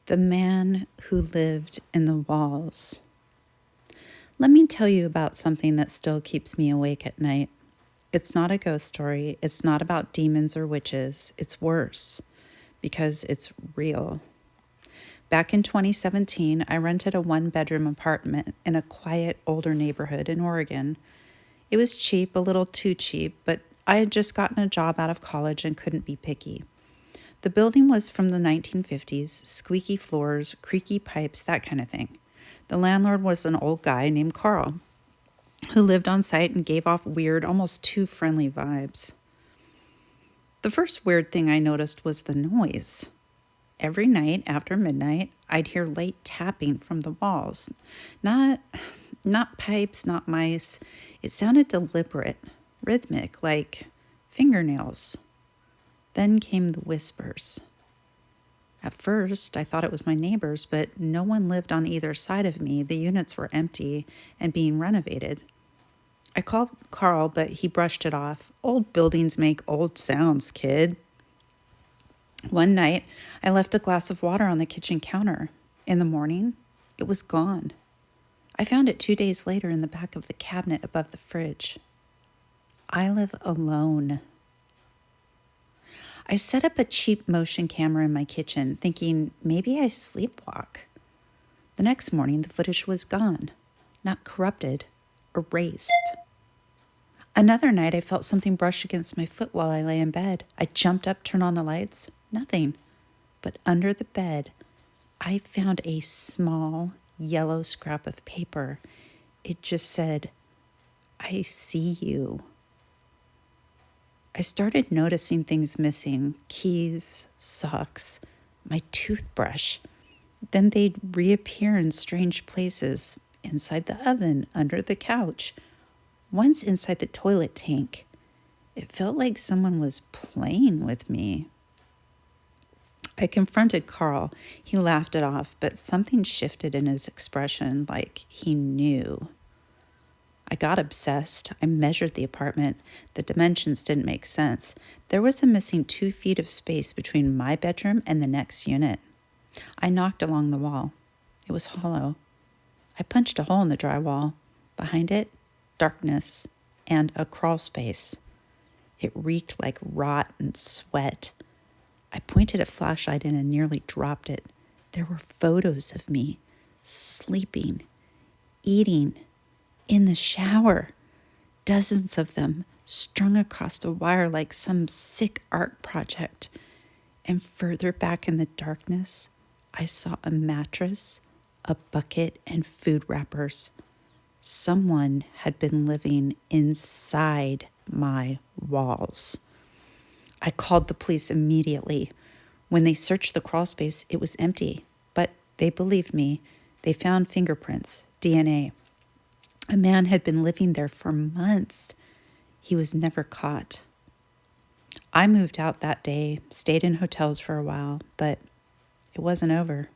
The man who lived in the walls. Let me tell you about something that still keeps me awake at night. It's not a ghost story. It's not about demons or witches. It's worse because it's real. Back in 2017, I rented a one-bedroom apartment in a quiet, older neighborhood in Oregon. It was cheap, a little too cheap, but I had just gotten a job out of college and couldn't be picky. The building was from the 1950s, squeaky floors, creaky pipes, that kind of thing. The landlord was an old guy named Carl, who lived on site and gave off weird, almost too friendly vibes. The first weird thing I noticed was the noise. Every night after midnight, I'd hear light tapping from the walls. Not pipes, not mice. It sounded deliberate, rhythmic, like fingernails. Then came the whispers. At first, I thought it was my neighbors, but no one lived on either side of me. The units were empty and being renovated. I called Carl, but he brushed it off. Old buildings make old sounds, kid. One night, I left a glass of water on the kitchen counter. In the morning, it was gone. I found it 2 days later in the back of the cabinet above the fridge. I live alone. I set up a cheap motion camera in my kitchen, thinking maybe I sleepwalk. The next morning, the footage was gone, not corrupted, erased. Another night, I felt something brush against my foot while I lay in bed. I jumped up, turned on the lights, nothing. But under the bed, I found a small yellow scrap of paper. It just said, "I see you." I started noticing things missing, keys, socks, my toothbrush. Then they'd reappear in strange places, inside the oven, under the couch, once inside the toilet tank. It felt like someone was playing with me. I confronted Carl. He laughed it off, but something shifted in his expression, like he knew. I got obsessed. I measured the apartment. The dimensions didn't make sense. There was a missing 2 feet of space between my bedroom and the next unit. I knocked along the wall. It was hollow. I punched a hole in the drywall. Behind it, darkness and a crawl space. It reeked like rot and sweat. I pointed a flashlight in and nearly dropped it. There were photos of me, sleeping, eating, in the shower. Dozens of them, strung across a wire like some sick art project. And further back in the darkness, I saw a mattress, a bucket, and food wrappers. Someone had been living inside my walls. I called the police immediately. When they searched the crawl space, it was empty, but they believed me. They found fingerprints, DNA. A man had been living there for months. He was never caught. I moved out that day, stayed in hotels for a while, but it wasn't over.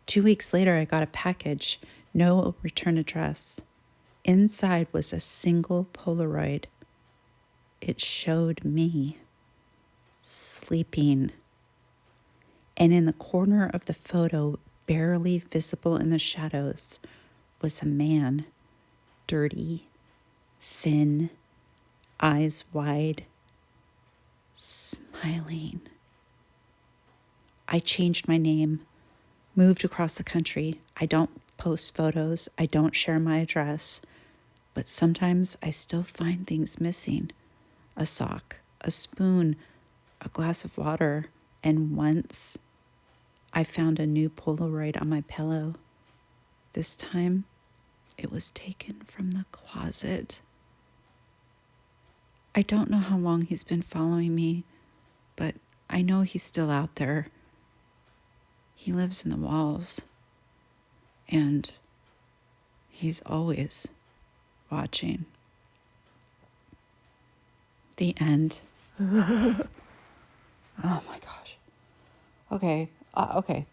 2 weeks later, I got a package, no return address. Inside was a single Polaroid. It showed me sleeping. And in the corner of the photo, barely visible in the shadows, was a man, dirty, thin, eyes wide, smiling. I changed my name, moved across the country. I don't post photos. I don't share my address. But sometimes I still find things missing. A sock, a spoon, a glass of water. And once I found a new Polaroid on my pillow. This time, it was taken from the closet. I don't know how long he's been following me, but I know he's still out there. He lives in the walls, and he's always watching. The end. Oh my gosh. Okay,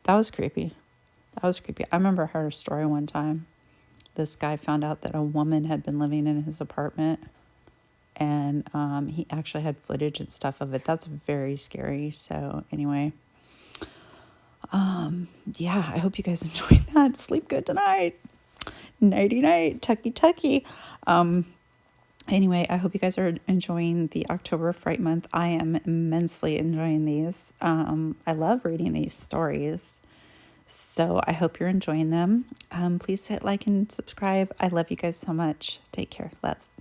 that was creepy. I remember I heard a story one time. This guy found out that a woman had been living in his apartment, and he actually had footage and stuff of it. That's very scary. So anyway, Yeah, I hope you guys enjoyed that. Sleep good tonight. Nighty night, tucky tucky. Anyway, I hope you guys are enjoying the October Fright Month. I am immensely enjoying these. I love reading these stories. So I hope you're enjoying them. Please hit like and subscribe. I love you guys so much. Take care. Loves.